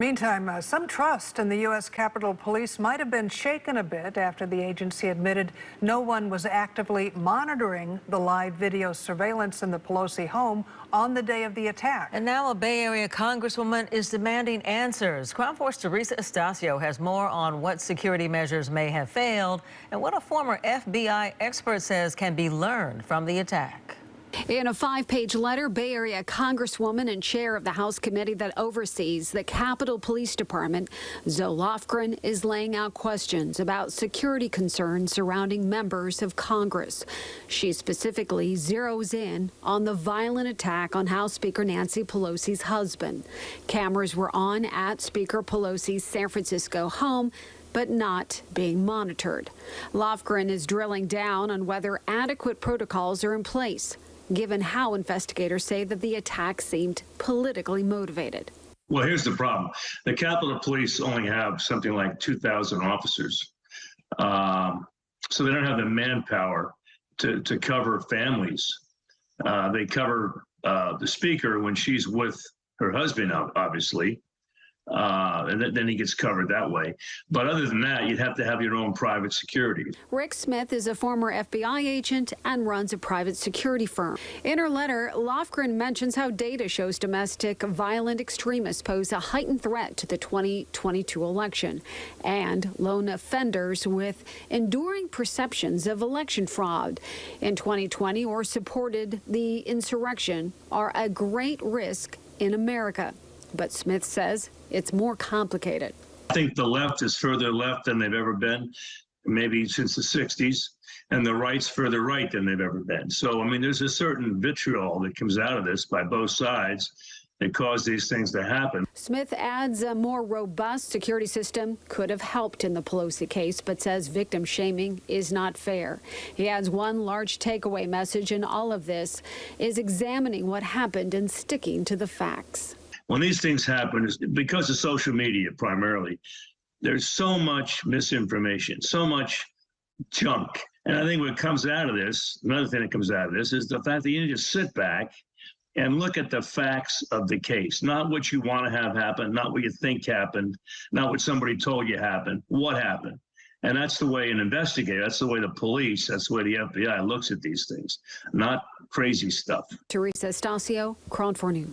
Meantime, some trust in the U.S. Capitol Police might have been shaken a bit after the agency admitted no one was actively monitoring the live video surveillance in the Pelosi home on the day of the attack. And now a Bay Area congresswoman is demanding answers. Crown Force Terisa Estacio has more on what security measures may have failed and what a former FBI expert says can be learned from the attack. In a 5-page letter, Bay Area Congresswoman and chair of the House committee that oversees the Capitol Police Department, Zoe Lofgren, is laying out questions about security concerns surrounding members of Congress. She specifically zeroes in on the violent attack on House Speaker Nancy Pelosi's husband. Cameras were on at Speaker Pelosi's San Francisco home, but not being monitored. Lofgren is drilling down on whether adequate protocols are in place, given how investigators say that the attack seemed politically motivated. Well, here's the problem. The Capitol Police only have something like 2,000 officers. So they don't have the manpower to cover families. They cover the speaker when she's with her husband, obviously. And then he gets covered that way. But other than that, you'd have to have your own private security. Rick Smith is a former FBI agent and runs a private security firm. In her letter, Lofgren mentions how data shows domestic violent extremists pose a heightened threat to the 2022 election and lone offenders with enduring perceptions of election fraud in 2020 or supported the insurrection are a great risk in America. But Smith says it's more complicated. I think the left is further left than they've ever been, maybe since the 60s, and the right's further right than they've ever been. So, I mean, there's a certain vitriol that comes out of this by both sides that cause these things to happen. Smith adds a more robust security system could have helped in the Pelosi case, but says victim shaming is not fair. He adds one large takeaway message in all of this is examining what happened and sticking to the facts. When these things happen, it's because of social media primarily, there's so much misinformation, so much junk. And I think what comes out of this, another thing that comes out of this, is the fact that you need to sit back and look at the facts of the case, not what you want to have happen, not what you think happened, not what somebody told you happened, what happened. And that's the way an investigator, that's the way the police, that's the way the FBI looks at these things, not crazy stuff. Terisa Estacio, Crown 4 News.